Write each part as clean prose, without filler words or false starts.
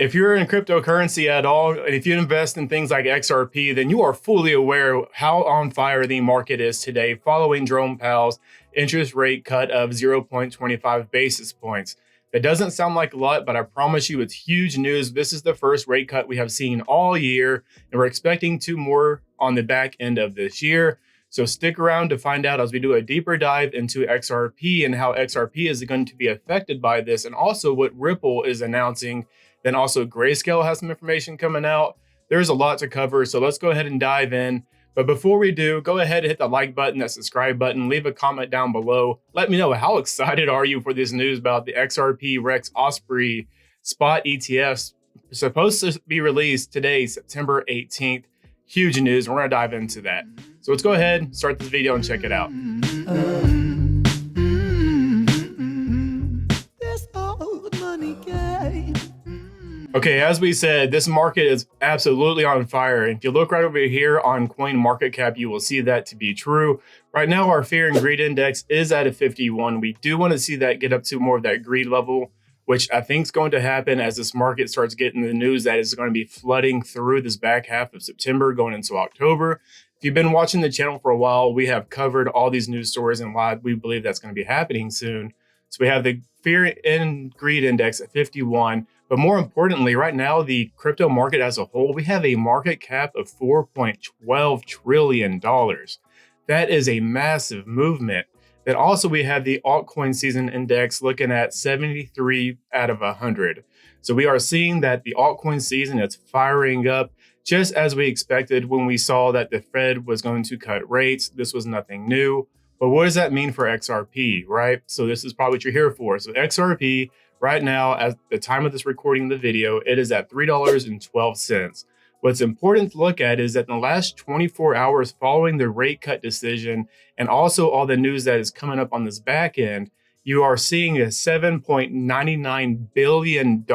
If you're in cryptocurrency at all, and if you invest in things like XRP, then you are fully aware how on fire the market is today following Jerome Powell's interest rate cut of 0.25 basis points. That doesn't sound like a lot, but I promise you it's huge news. This is the first rate cut we have seen all year, and we're expecting two more on the back end of this year. So stick around to find out as we do a deeper dive into XRP and how XRP is going to be affected by this, and also what Ripple is announcing. Then also Grayscale has some information coming out. There's a lot to cover, so let's go ahead and dive in. But before we do, go ahead and hit the like button, that subscribe button, leave a comment down below. Let me know, how excited are you for this news about the XRP Spot ETFs supposed to be released today, September 18th. Huge news. We're going to dive into that. So let's go ahead, start this video and check it out. Okay, as we said, this market is absolutely on fire. And if you look right over here on CoinMarketCap, you will see that to be true. Right now, our fear and greed index is at a 51. We do want to see that get up to more of that greed level, which I think is going to happen as this market starts getting the news that is going to be flooding through this back half of September going into October. If you've been watching the channel for a while, we have covered all these news stories and why we believe that's going to be happening soon. So we have the fear and greed index at 51. But more importantly, right now, the crypto market as a whole, we have a market cap of $4.12 trillion. That is a massive movement. Then also we have the altcoin season index looking at 73 out of 100. So we are seeing that the altcoin season is firing up just as we expected when we saw that the Fed was going to cut rates. This was nothing new. But what does that mean for XRP, right? So this is probably what you're here for. So XRP right now, at the time of this recording of the video, it is at $3.12. What's important to look at is that in the last 24 hours following the rate cut decision and also all the news that is coming up on this back end, you are seeing a $7.99 billion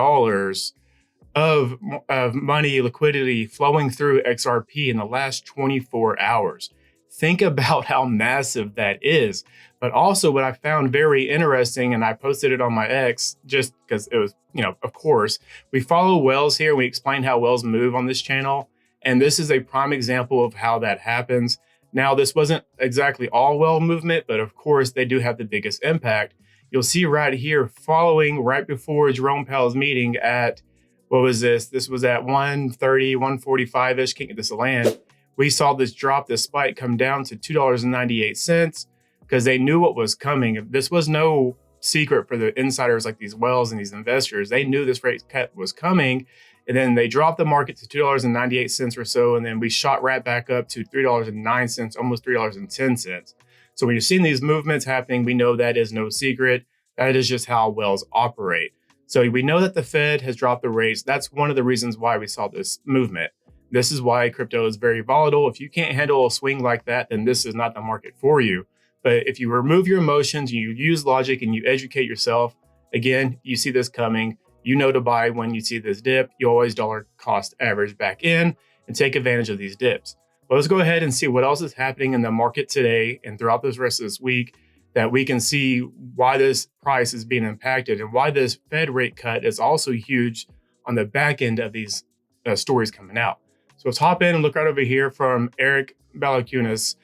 of money liquidity flowing through XRP in the last 24 hours. Think about how massive that is. But also what I found very interesting, and I posted it on my X just because it was, of course, we follow whales here. We explain how whales move on this channel. And this is a prime example of how that happens. Now, this wasn't exactly all whale movement, but of course, they do have the biggest impact. You'll see right here, following right before Jerome Powell's meeting at, what was this? This was at 1:30, 1:45-ish, can't get this to land. We saw this drop, this spike come down to $2.98 because they knew what was coming. This was no secret for the insiders like these whales and these investors. They knew this rate cut was coming. And then they dropped the market to $2.98 or so. And then we shot right back up to $3.09, almost $3.10. So when you're seeing these movements happening, we know that is no secret. That is just how whales operate. So we know that the Fed has dropped the rates. That's one of the reasons why we saw this movement. This is why crypto is very volatile. If you can't handle a swing like that, then this is not the market for you. But if you remove your emotions, you use logic and you educate yourself, again, you see this coming. You know to buy when you see this dip. You always dollar cost average back in and take advantage of these dips. But let's go ahead and see what else is happening in the market today and throughout this rest of this week that we can see why this price is being impacted and why this Fed rate cut is also huge on the back end of these stories coming out. So let's hop in and look right over here from Eric Balakunas.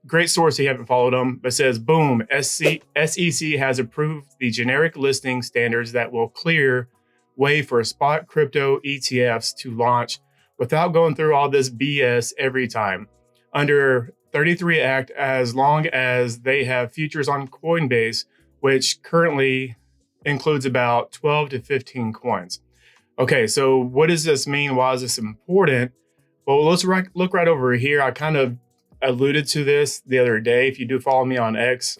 Great source if you haven't followed them, but says, boom, SEC has approved the generic listing standards that will clear way for spot crypto ETFs to launch without going through all this BS every time. Under 33 Act, as long as they have futures on Coinbase, which currently includes about 12 to 15 coins. Okay, so what does this mean? Why is this important? Well, let's look right over here. I kind of alluded to this the other day. If you do follow me on X,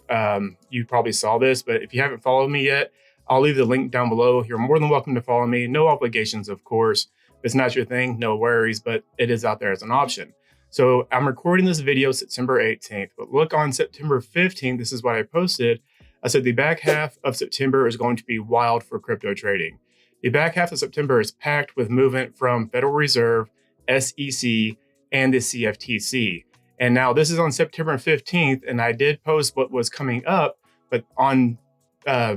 you probably saw this, but if you haven't followed me yet, I'll leave the link down below. You're more than welcome to follow me. No obligations, of course. If it's not your thing, no worries, but it is out there as an option. So I'm recording this video September 18th, but look on September 15th, this is what I posted. I said the back half of September is going to be wild for crypto trading. The back half of September is packed with movement from Federal Reserve, SEC, and the CFTC. And now this is on September 15th, and I did post what was coming up, but on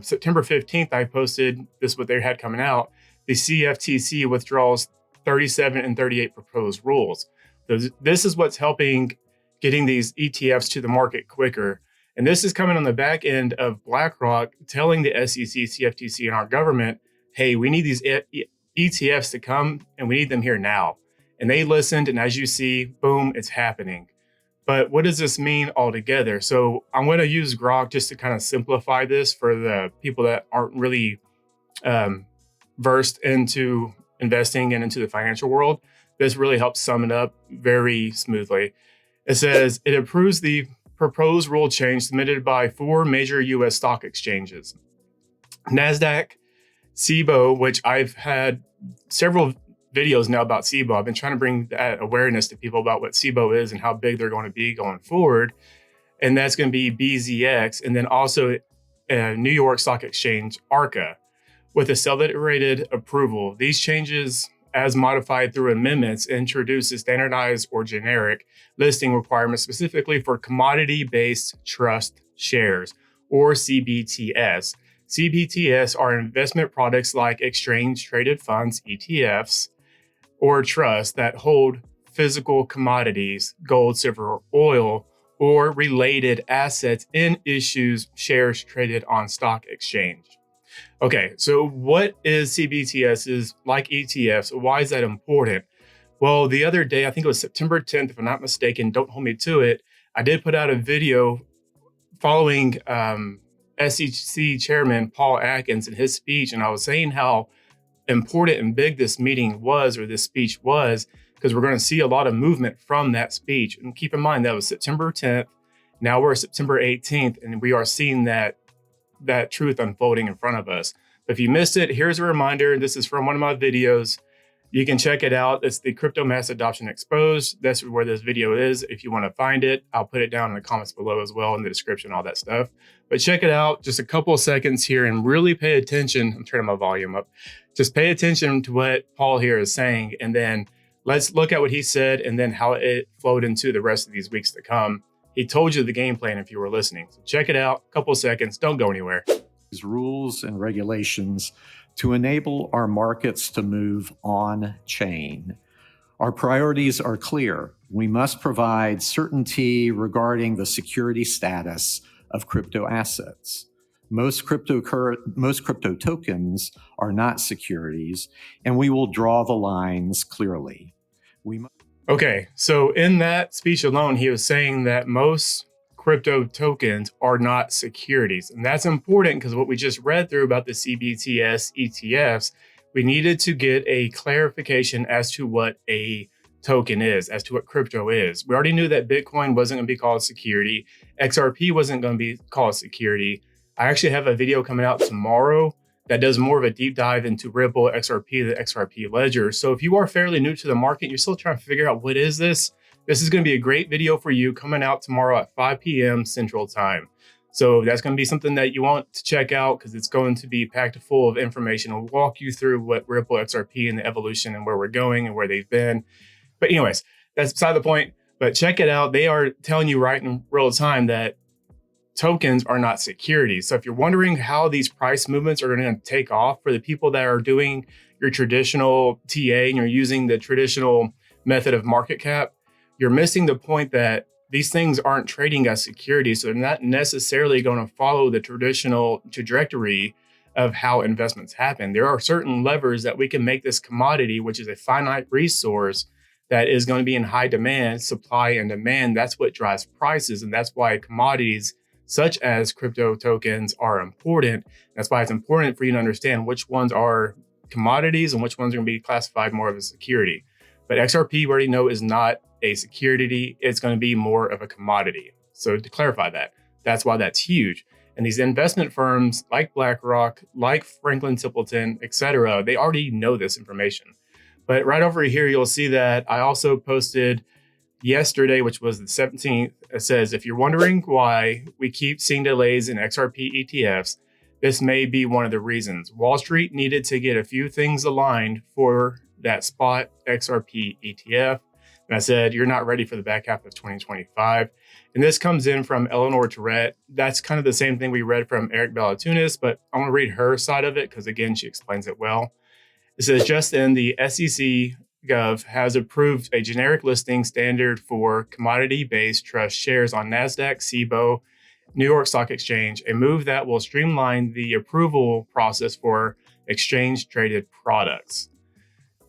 September 15th, I posted this, what they had coming out. the CFTC withdraws 37 and 38 proposed rules. This is what's helping getting these ETFs to the market quicker. And this is coming on the back end of BlackRock telling the SEC, CFTC, and our government, hey, we need these ETFs to come and we need them here now. And they listened. And as you see, boom, it's happening. But what does this mean altogether? So I'm going to use Grok just to kind of simplify this for the people that aren't really versed into investing and into the financial world. This really helps sum it up very smoothly. It says it approves the proposed rule change submitted by 4 major U.S. stock exchanges. NASDAQ, CBOE, which I've had several videos now about CBOE. I've been trying to bring that awareness to people about what CBOE is and how big they're going to be going forward. And that's going to be BZX. And then also New York Stock Exchange, ARCA, with accelerated approval. These changes, as modified through amendments, introduce a standardized or generic listing requirements specifically for commodity-based trust shares, or CBTS. CBTS are investment products like exchange-traded funds, ETFs, or trusts that hold physical commodities, gold, silver, oil, or related assets in issues shares traded on stock exchange. Okay, so what is CBTS is like ETFs? Why is that important? Well, the other day, I think it was September 10th, if I'm not mistaken, don't hold me to it, I did put out a video following SEC Chairman Paul Atkins in his speech, and I was saying how important and big this meeting was, or this speech was, because we're going to see a lot of movement from that speech. And keep in mind, that was September 10th. Now we're September 18th, and we are seeing that truth unfolding in front of us. If you missed it, here's a reminder. This is from one of my videos. You can check it out. It's the Crypto Mass Adoption Exposed. That's where this video is. If you want to find it, I'll put it down in the comments below as well, in the description, all that stuff. But check it out. Just a couple of seconds here and really pay attention. I'm turning my volume up. Just pay attention to what Paul here is saying. And then let's look at what he said and then how it flowed into the rest of these weeks to come. He told you the game plan if you were listening. So check it out. A couple of seconds. Don't go anywhere. These rules and regulations to enable our markets to move on chain. Our priorities are clear. We must provide certainty regarding the security status of crypto assets. Most crypto tokens are not securities, and we will draw the lines clearly. Okay, so in that speech alone, he was saying that most crypto tokens are not securities. And that's important because what we just read through about the CBTS ETFs, we needed to get a clarification as to what a token is, as to what crypto is. We already knew that Bitcoin wasn't going to be called a security. XRP wasn't going to be called a security. I actually have a video coming out tomorrow that does more of a deep dive into Ripple, XRP, the XRP ledger. So if you are fairly new to the market, you're still trying to figure out what is this, this is going to be a great video for you coming out tomorrow at 5 p.m. Central Time. So that's going to be something that you want to check out because it's going to be packed full of information. It'll walk you through what Ripple, XRP, and the evolution and where we're going and where they've been. But anyways, that's beside the point. But check it out. They are telling you right in real time that tokens are not securities. So if you're wondering how these price movements are going to take off for the people that are doing your traditional TA and you're using the traditional method of market cap, you're missing the point that these things aren't trading as securities. So they're not necessarily going to follow the traditional trajectory of how investments happen. There are certain levers that we can make this commodity, which is a finite resource that is going to be in high demand, supply and demand. That's what drives prices. And that's why commodities such as crypto tokens are important. That's why it's important for you to understand which ones are commodities and which ones are going to be classified more of a security. But XRP, we already know, is not a security. It's going to be more of a commodity. So to clarify that, that's why that's huge. And these investment firms like BlackRock, like Franklin Templeton, et cetera, they already know this information. But right over here, you'll see that I also posted yesterday, which was the 17th. It says, if you're wondering why we keep seeing delays in XRP ETFs, this may be one of the reasons. Wall Street needed to get a few things aligned for that spot XRP ETF. And I said, you're not ready for the back half of 2025. And this comes in from Eleanor Tourette. That's kind of the same thing we read from Eric Ballatunis, but I want to read her side of it because, again, she explains it well. It says just in, the SEC Gov has approved a generic listing standard for commodity-based trust shares on NASDAQ, CBOE, New York Stock Exchange, a move that will streamline the approval process for exchange-traded products.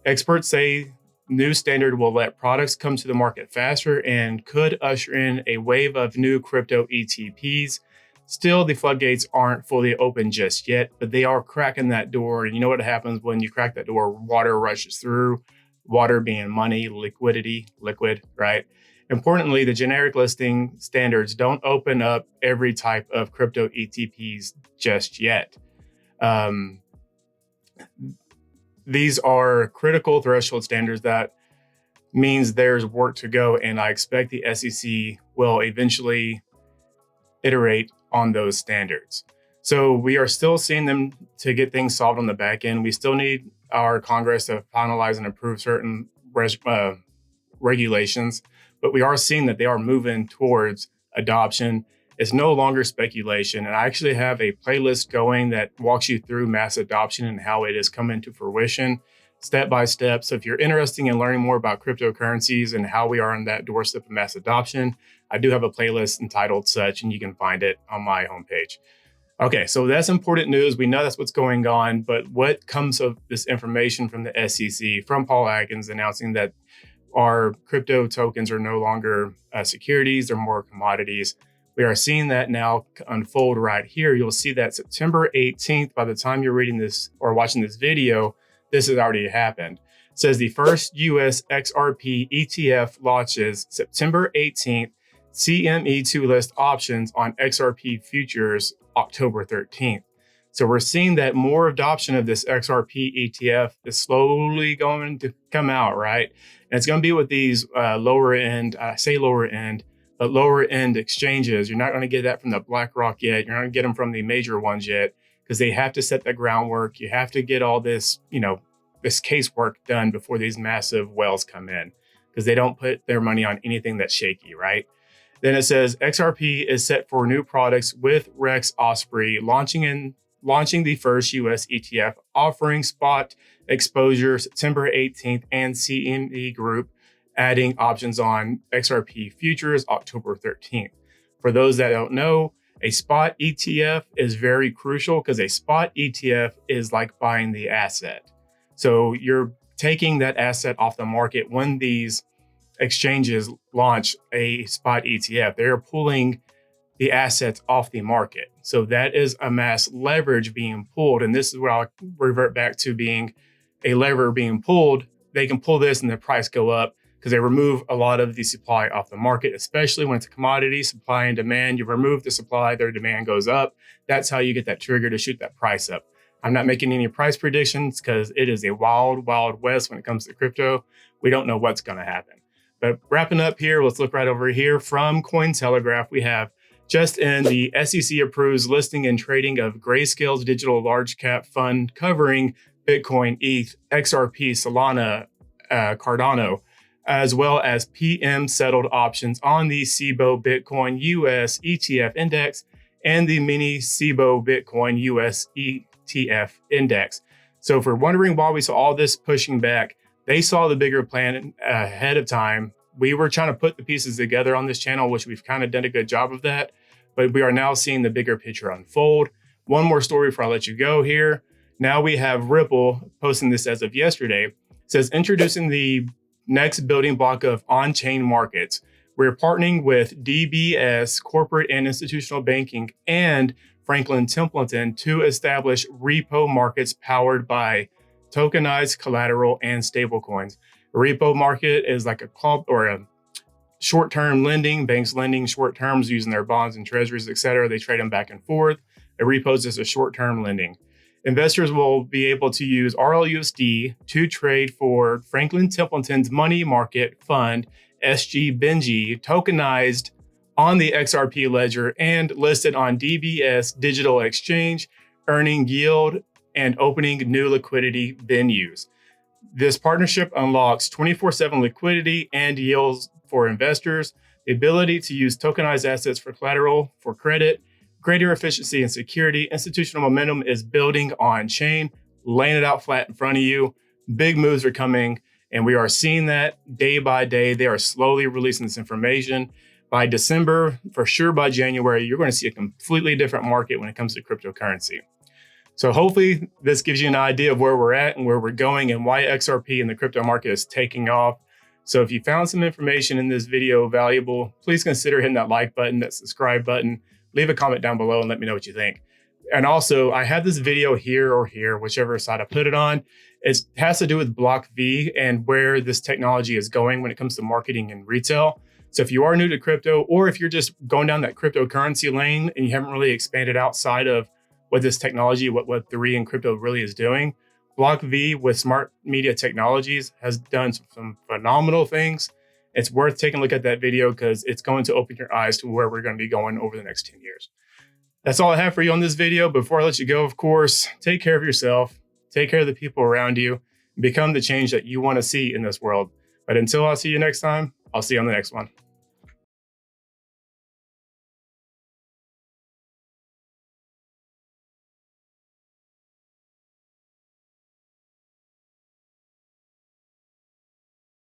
Experts say new standard will let products come to the market faster and could usher in a wave of new crypto ETPs. Still, the floodgates aren't fully open just yet, but they are cracking that door. And you know what happens when you crack that door? Water rushes through, water being money, liquidity, liquid, right? Importantly, the generic listing standards don't open up every type of crypto ETPs just yet. These are critical threshold standards. That means there's work to go, and I expect the SEC will eventually iterate on those standards. So we are still seeing them to get things solved on the back end. We still need our Congress to finalize and approve certain regulations, but we are seeing that they are moving towards adoption. It's no longer speculation. And I actually have a playlist going that walks you through mass adoption and how it is coming to fruition step by step. So if you're interested in learning more about cryptocurrencies and how we are on that doorstep of mass adoption, I do have a playlist entitled such, and you can find it on my homepage. Okay, so that's important news. We know that's what's going on, but what comes of this information from the SEC, from Paul Atkins announcing that our crypto tokens are no longer securities, they're more commodities. We are seeing that now unfold right here. You'll see that September 18th, by the time you're reading this or watching this video, this has already happened. It says the first US XRP ETF launches September 18th, CME2 list options on XRP futures October 13th. So we're seeing that more adoption of this XRP ETF is slowly going to come out, right? And it's going to be with these lower end, I say lower end, but lower end exchanges. You're not going to get that from the BlackRock yet. You're not going to get them from the major ones yet, because they have to set the groundwork. You have to get all this, this casework done before these massive whales come in, because they don't put their money on anything that's shaky, right? Then it says XRP is set for new products with Rex Osprey launching the first US ETF offering spot exposure September 18th, and CME Group adding options on XRP futures October 13th. For those that don't know, a spot ETF is very crucial, because a spot ETF is like buying the asset. So you're taking that asset off the market when these exchanges launch a spot ETF. They're pulling the assets off the market. So that is a mass leverage being pulled. And this is where I'll revert back to being a lever being pulled. They can pull this and the price go up, because they remove a lot of the supply off the market, especially when it's a commodity, supply and demand. You remove the supply, their demand goes up. That's how you get that trigger to shoot that price up. I'm not making any price predictions, because it is a wild, wild west when it comes to crypto. We don't know what's going to happen. But wrapping up here, let's look right over here from Cointelegraph. We have just in, the SEC approves listing and trading of Grayscale's digital large cap fund covering Bitcoin, ETH, XRP, Solana, Cardano, as well as PM settled options on the CBOE Bitcoin US ETF index and the mini CBOE Bitcoin US ETF index. So if we're wondering why we saw all this pushing back, they saw the bigger plan ahead of time. We were trying to put the pieces together on this channel, which we've kind of done a good job of that, but we are now seeing the bigger picture unfold. One more story before I let you go here. Now we have Ripple posting this as of yesterday. It says, introducing the next building block of on-chain markets. We're partnering with DBS, corporate and institutional banking, and Franklin Templeton to establish repo markets powered by tokenized collateral and stablecoins. A repo market is like a club or a short-term lending, banks lending short terms using their bonds and treasuries, et cetera. They trade them back and forth. A repo is just a short-term lending. Investors will be able to use RLUSD to trade for Franklin Templeton's money market fund, SG Benji, tokenized on the XRP ledger and listed on DBS Digital Exchange, earning yield and opening new liquidity venues. This partnership unlocks 24/7 liquidity and yields for investors, the ability to use tokenized assets for collateral, for credit, greater efficiency and security. Institutional momentum is building on chain. laying it out flat in front of you. Big moves are coming, and we are seeing that day by day. They are slowly releasing this information. By December, for sure by January, you're going to see a completely different market when it comes to cryptocurrency. So hopefully this gives you an idea of where we're at and where we're going and why XRP in the crypto market is taking off. So if you found some information in this video valuable, please consider hitting that like button, that subscribe button, leave a comment down below and let me know what you think. And also, I have this video here or here, whichever side I put it on. It has to do with Block V and where this technology is going when it comes to marketing and retail. So if you are new to crypto, or if you're just going down that cryptocurrency lane and you haven't really expanded outside of what this technology, what Web3 and crypto really is doing, Block V with smart media technologies has done some phenomenal things. It's worth taking a look at that video because it's going to open your eyes to where we're going to be going over the next 10 years. That's all I have for you on this video. Before I let you go, of course, take care of yourself, take care of the people around you, and become the change that you want to see in this world. But until I see you next time, I'll see you on the next one.